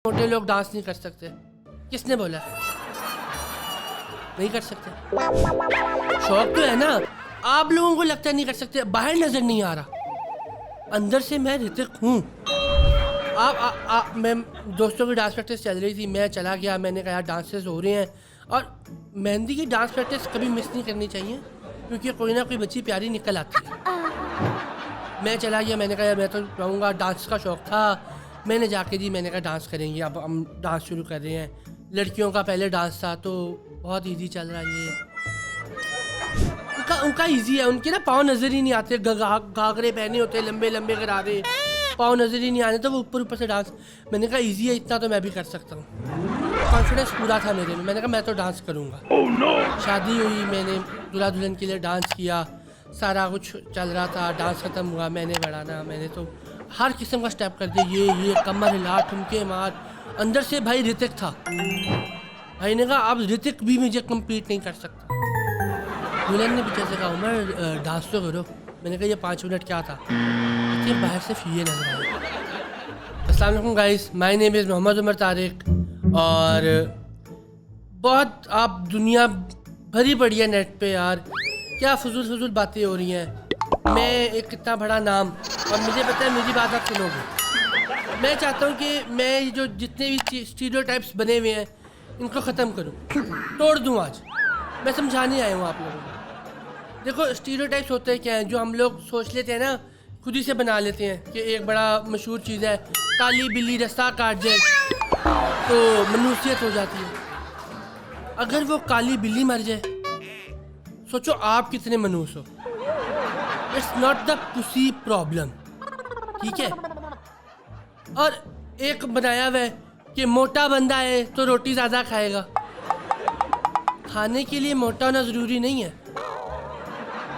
मोटे लोग डांस नहीं कर सकते? किसने बोला? नहीं कर सकते? शौक तो है ना। आप लोगों को लगता है नहीं कर सकते, बाहर नजर नहीं आ रहा, अंदर से मैं ऋतिक हूँ। मैं दोस्तों की डांस प्रैक्टिस चल रही थी, मैं चला गया, मैंने कहा यार डांसेस हो रहे हैं, और मेहंदी की डांस प्रैक्टिस कभी मिस नहीं करनी चाहिए, क्योंकि कोई ना कोई बच्ची प्यारी निकल आती है। मैं चला गया, मैंने कहा यार मैं तो रहूँगा, डांस का शौक़ था, मैंने जाके जी मैंने कहा डांस करेंगे, अब हम डांस शुरू कर रहे हैं। लड़कियों का पहले डांस था तो बहुत इजी चल रहा है ये। उनका इजी है, उनके ना पाँव नज़र ही नहीं आते, घाघरे पहने होते लंबे लंबे गरारे, पाँव नज़र ही नहीं आने, तो वो ऊपर ऊपर से डांस। मैंने कहा इजी है इतना तो मैं भी कर सकता हूँ। कॉन्फिडेंस पूरा था मेरे में, मैंने कहा मैं तो डांस करूँगा। शादी हुई, मैंने दूल्हा दुल्हन के लिए डांस किया, सारा कुछ चल रहा था, डांस ख़त्म हुआ, मैंने बढ़ाना, मैंने तो हर किस्म का स्टेप कर दिया, ये कमर हिला, ठुमके मार। अंदर से भाई ऋतिक था, भाई ने कहा अब ऋतिक भी मुझे कम्पीट नहीं कर सकता। दुल्हन ने पीछे से कहा उमर डांस तो करो। मैंने कहा ये 5 मिनट क्या था, कि बाहर सिर्फ ये नजर आया। अस्सलाम वालेकुम guys, my name is Mohammad Umar Tariq, और बहुत आप दुनिया भरी पड़ी है नेट पे यार, क्या फजूल बातें हो रही हैं। मैं एक कितना बड़ा नाम, और मुझे पता है मेरी बात आप सुनोगे। मैं चाहता हूँ कि मैं जो जितने भी स्टीरियोटाइप्स बने हुए हैं इनको ख़त्म करूँ, तोड़ दूँ। आज मैं समझाने आया हूँ आप लोगों को। देखो स्टीरियोटाइप्स होते हैं क्या हैं, जो हम लोग सोच लेते हैं ना, खुद ही से बना लेते हैं कि एक बड़ा मशहूर चीज़ है, काली बिल्ली रास्ता काट जाए तो मनुष्यत हो जाती है। अगर वो काली बिल्ली मर जाए, सोचो आप कितने मनूस हो। It's not the pussy problem, ठीक है। और एक बनाया हुआ है कि मोटा बंदा है तो रोटी ज़्यादा खाएगा। खाने के लिए मोटा होना ज़रूरी नहीं है,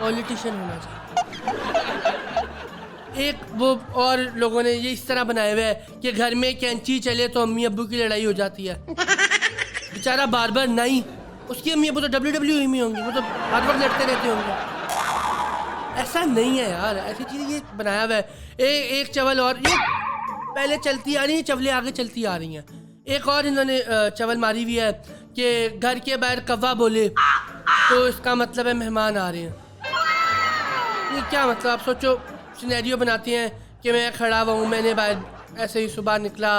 पॉलिटिशियन होना चाहिए। एक वो और लोगों ने ये इस तरह बनाया हुआ है कि घर में कैंची चले तो अम्मी अब्बू की लड़ाई हो जाती है। बेचारा बार बार नहीं, उसकी अम्मी अब्बू तो WWE में होंगी, वो तो हर वक्त लड़ते रहते होंगे। ऐसा नहीं है यार, ऐसी चीज़ ये बनाया हुआ है। एक चवल, और ये पहले चलती आ रही है, चवलें आगे चलती आ रही हैं। एक और इन्होंने चवल मारी हुई है कि घर के बाहर कौवा बोले तो इसका मतलब है मेहमान आ रहे हैं। ये क्या मतलब, आप सोचो, सिनेरियो बनाते हैं कि मैं खड़ा हुआ हूँ, मैंने बाहर ऐसे ही सुबह निकला,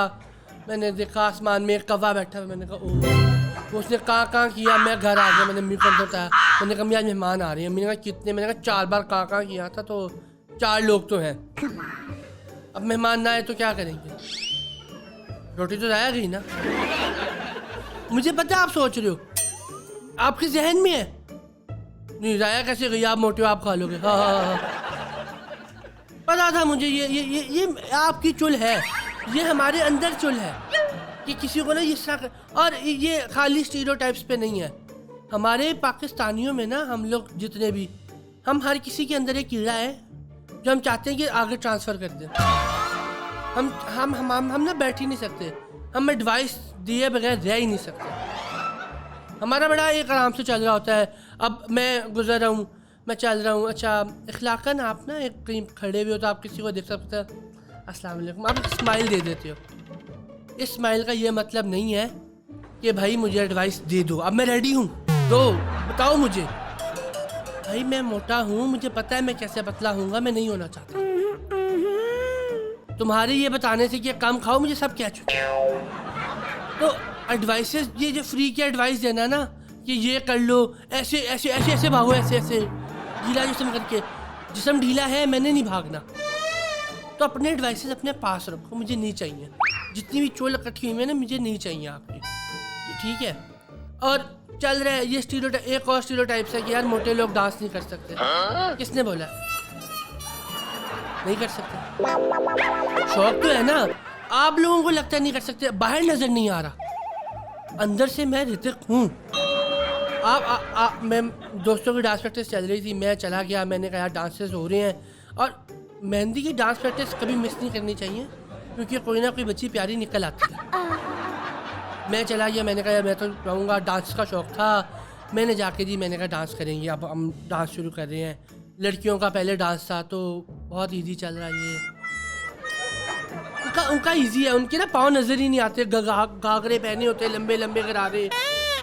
मैंने देखा आसमान में एक कौवा बैठा हुआ, मैंने कहा ओह, उसने कहाँ किया, मैं घर आ गया, मैंने मम्मी को बताया, मैंने कहा आज मेहमान आ रहे हैं। मैंने कहा कितने, मैंने कहा 4 बार कहाँ किया था, तो 4 लोग तो हैं। अब मेहमान ना आए तो क्या करेंगे, रोटी तो जाया गई ना। मुझे पता है आप सोच रहे हो, आपके जहन में है नहीं जाया कैसे गई, आप मोटे हो आप खा लोगे। हाँ, पता था मुझे, ये आपकी चुल है, ये हमारे अंदर चुल है कि किसी को ना इस तरह। और ये खाली स्टीरियोटाइप्स पे नहीं है, हमारे पाकिस्तानियों में ना, हम लोग जितने भी, हम हर किसी के अंदर एक कीड़ा है जो हम चाहते हैं कि आगे ट्रांसफ़र कर दें। हम ना बैठ ही नहीं सकते, हम एडवाइस दिए बगैर रह ही नहीं सकते। हमारा बड़ा एक आराम से चल रहा होता है। अब मैं गुजर रहा हूँ, मैं चल रहा हूँ, अच्छा इखलाकन आप ना एक कहीं खड़े हुए हो तो आप किसी को देख सकते हैं, अस्सलाम वालेकुम, आप स्माइल दे देते हो। इस स्माइल का ये मतलब नहीं है कि भाई मुझे एडवाइस दे दो, अब मैं रेडी हूँ, दो बताओ मुझे। भाई मैं मोटा हूँ, मुझे पता है मैं कैसे पतला हूँगा, मैं नहीं होना चाहता। तुम्हारे ये बताने से कि कम खाओ, मुझे सब कह चुके। तो एडवाइसेस, ये जो फ्री की एडवाइस देना ना कि ये कर लो, ऐसे ऐसे ऐसे ऐसे भागो, ऐसे ऐसे ढीला जिस्म करके, जिस्म ढीला है मैंने नहीं भागना। तो अपने एडवाइसेस अपने पास रखो, मुझे नहीं चाहिए। जितनी भी चोल इकट्ठी हुई है ना, मुझे नहीं चाहिए आपकी, ठीक है। और चल रहा है ये स्टीरियोटाइप, एक और स्टीरियोटाइप्स है कि यार मोटे लोग डांस नहीं कर सकते। किसने बोला? नहीं कर सकते? शौक तो है ना। आप लोगों को लगता है नहीं कर सकते, बाहर नजर नहीं आ रहा, अंदर से मैं ऋतिक हूँ। मैं दोस्तों की डांस प्रैक्टिस चल रही थी, मैं चला गया, मैंने कहा यार डांसेस हो रहे हैं, और मेहंदी की डांस प्रैक्टिस कभी मिस नहीं करनी चाहिए, क्योंकि कोई ना कोई बच्ची प्यारी निकल आती है। मैं चला गया, मैंने कहा यार मैं तो रहूँगा, डांस का शौक़ था, मैंने जाके जी मैंने कहा डांस करेंगे, अब हम डांस शुरू कर रहे हैं। लड़कियों का पहले डांस था तो बहुत इजी चल रहा है ये। उनका उनका इजी है, उनके ना पाँव नजर ही नहीं आते, घाघरे पहने होते लंबे लंबे गरारे,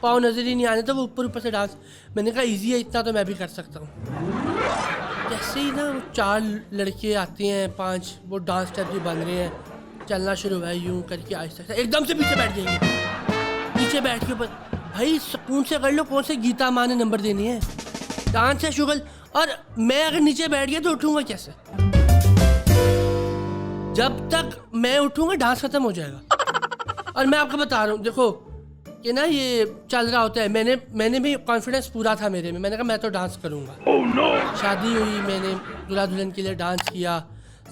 पाँव नजर ही नहीं आने, तो वो ऊपर ऊपर से डांस। मैंने कहा इजी है इतना तो मैं भी कर सकता हूँ। जैसे ही ना वो 4 लड़के आते हैं 5, वो डांस स्टेप भी बन रहे हैं, चलना शुरू हुआ है, यूँ करके आहिस्ता एकदम से पीछे बैठ जाएंगे, पीछे बैठ के ऊपर भाई सुकून से कर लो, कौन से गीता माँ ने नंबर देनी है, डांस है शुगल। और मैं अगर नीचे बैठ गया तो उठूंगा कैसे? जब तक मैं उठूंगा डांस खत्म हो जाएगा। और मैं आपको बता रहा हूँ देखो कि ना ये चल रहा होता है, मैंने भी कॉन्फिडेंस पूरा था मेरे में, मैंने कहा मैं तो डांस करूँगा। शादी हुई, मैंने दूल्हा दुल्हन के लिए डांस किया,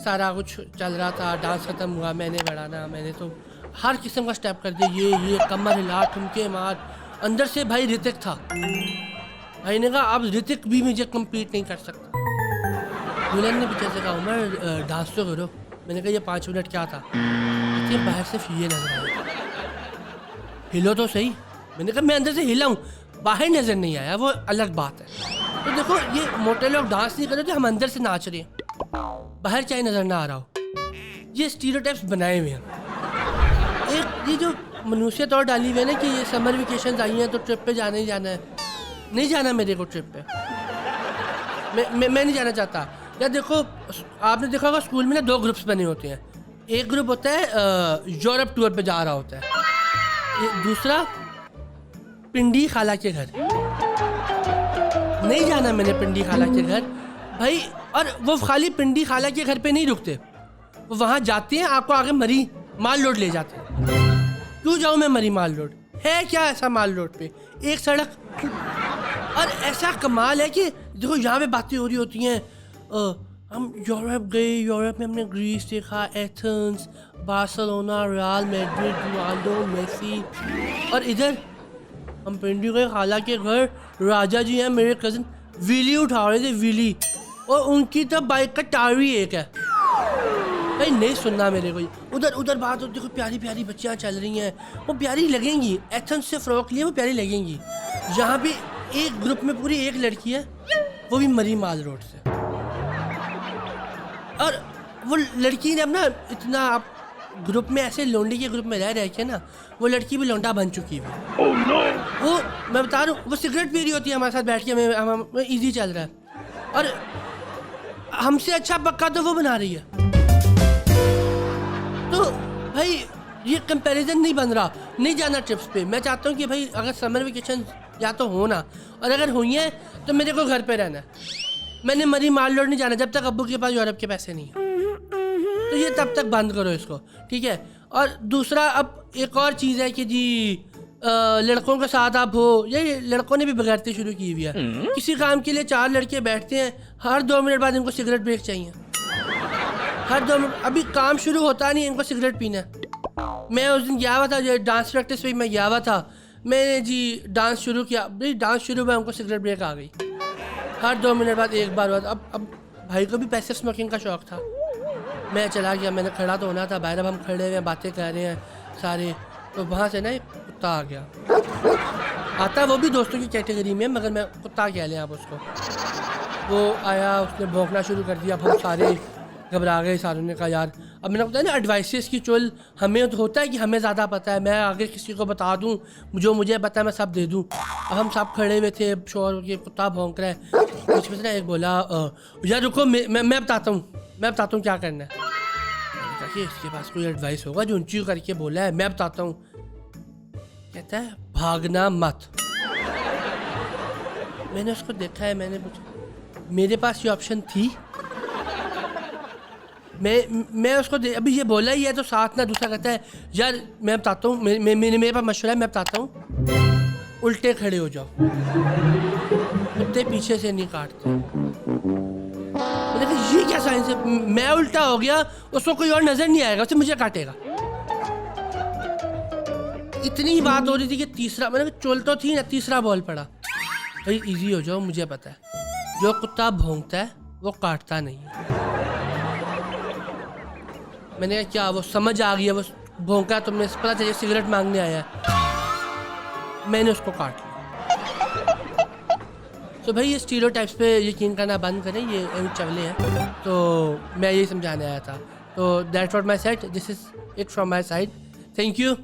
सारा कुछ चल रहा था, डांस खत्म हुआ, मैंने बढ़ाना, मैंने तो हर किस्म का स्टेप कर दिया, ये कमर हिला, ठुमके मार। अंदर से भाई ऋतिक था, भाई ने कहा अब ऋतिक भी मुझे कम्पीट नहीं कर सकता। दुल्हन ने पीछे से कहा उमर डांस तो करो। मैंने कहा ये 5 मिनट क्या था, इतने बाहर सिर्फ ये नजर आया, हिलो तो सही। मैंने कहा मैं अंदर से हिला हूँ, बाहर नजर नहीं आया, वो अलग बात है। तो देखो ये मोटे लोग डांस नहीं कर रहे थे, हम अंदर से नाच रहे हैं, बाहर चाहे नजर ना आ रहा हो। ये स्टीरियोटाइप्स बनाए हुए हैं। एक ये जो मनुष्यत और डाली हुई है ना कि ये समर वेकेशन आई हैं तो ट्रिप पे जाना ही जाना है, नहीं जाना मेरे को ट्रिप पे, मैं नहीं जाना चाहता। या देखो आपने देखा होगा स्कूल में ना 2 ग्रुप्स बने होते हैं, एक ग्रुप होता है यूरोप टूर पे जा रहा होता है, दूसरा पिंडी खाला के घर। नहीं जाना मैंने पिंडी खाला के घर भाई। और वो खाली पिंडी खाला के घर पे नहीं रुकते, वो वहाँ जाते हैं आपको आगे मरी माल लोड ले जाते हैं। क्यों जाऊँ मैं मरी माल लोड, है क्या ऐसा माल रोड पे, एक सड़क। और ऐसा कमाल है कि देखो यहाँ पे बातें हो रही होती हैं, हम यूरोप गए, यूरोप में हमने ग्रीस देखा, Athens, Barcelona, Real Madrid, Ronaldo, Messi. और इधर हम पिंडी गए खाला के घर, राजा जी हैं मेरे कज़न, व्हीली उठा रहे थे व्हीली, और उनकी तो बाइक का टायर ही एक है भाई। नहीं सुनना मेरे को, उधर बात होती, देखो प्यारी प्यारी बच्चियाँ चल रही हैं, वो प्यारी लगेंगी, एथेंस से फ्रॉक लिए वो प्यारी लगेंगी। यहाँ पे एक ग्रुप में पूरी एक लड़की है, वो भी मरी माल रोड से, और वो लड़की ने अपना इतना आप ग्रुप में ऐसे लोंडी के ग्रुप में रह के ना, वो लड़की भी लौंडा बन चुकी है। वो मैं बता रहा हूँ, वो सिगरेट पी रही होती है हमारे साथ बैठ के, हमें ईजी चल रहा है, और हमसे अच्छा पक्का तो वो बना रही है। तो भाई ये कंपैरिजन नहीं बन रहा, नहीं जाना ट्रिप्स पे। मैं चाहता हूँ कि भाई अगर समर वेकेशन या तो हो ना, और अगर हुई है तो मेरे को घर पे रहना है, मैंने मरी माल लोड नहीं जाना जब तक अब्बू के पास यूरोप के पैसे नहीं है। तो ये तब तक बंद करो इसको, ठीक है। और दूसरा अब एक और चीज़ है कि जी लड़कों के साथ आप हो, ये लड़कों ने भी बगैरती शुरू की हुई है। किसी काम के लिए 4 लड़के बैठते हैं, हर 2 मिनट बाद इनको सिगरेट ब्रेक चाहिए, हर 2 मिनट। अभी काम शुरू होता नहीं, इनको सिगरेट पीना है। मैं उस दिन गया हुआ था जो डांस प्रैक्टिस पे, मैं गया हुआ था, मैंने जी डांस शुरू किया, भाई डांस शुरू हुआ उनको सिगरेट ब्रेक आ गई, हर 2 मिनट बाद एक बार बाद। अब भाई को भी पैसे स्मोकिंग का शौक़ था, मैं चला गया, मैंने खड़ा तो होना था बाहर, अब हम खड़े हुए हैं बातें कर रहे हैं सारे, तो वहाँ से ना एक कुत्ता आ गया, आता वो भी दोस्तों की कैटेगरी में, मगर मैं कुत्ता कह लें आप उसको। वो आया, उसने भौंकना शुरू कर दिया, अब हम सारे घबरा गए, सारों ने कहा यार, अब मैंने बताया ना एडवाइसेस की चुल, हमें तो होता है कि हमें ज़्यादा पता है, मैं आगे किसी को बता दूँ जो मुझे पता है मैं सब दे दूँ। अब हम सब खड़े हुए थे, शोर ये कुत्ता भौंक रहा है, बीच में से ना एक बोला यार रुको मैं बताता हूँ क्या करना है। कि इसके पास कोई एडवाइस होगा जो ऊंची करके बोला है, मैं बताता हूँ। कहता है भागना मत। मैंने उसको देखा है, मैंने पूछा मेरे पास ये ऑप्शन थी, मैं उसको अभी ये बोला ही है तो साथ ना दूसरा कहता है यार मैं बताता हूँ, मेरे पास मशवरा है, मैं बताता हूँ, उल्टे खड़े हो जाओ, कुत्ते पीछे से नहीं काटते। मैंने कहा ये क्या साइंस है, मैं उल्टा हो गया, उसको कोई और नजर नहीं आएगा, उसे मुझे काटेगा। इतनी ही बात हो रही थी कि तीसरा, मैंने कहा चोल तो थी ना, तीसरा बॉल पड़ा, भाई इजी हो जाओ, मुझे पता है जो कुत्ता भौंकता है वो काटता नहीं है। मैंने कहा क्या, वो समझ आ गया, वो भौंका, तुमने पता चलिए सिगरेट मांगने आया, मैंने उसको काट लिया। तो भाई ये स्टीरियोटाइप्स पे यकीन करना बंद करें, ये चवले हैं। तो मैं यही समझाने आया था तो that's what my set, this is it from my side, thank you.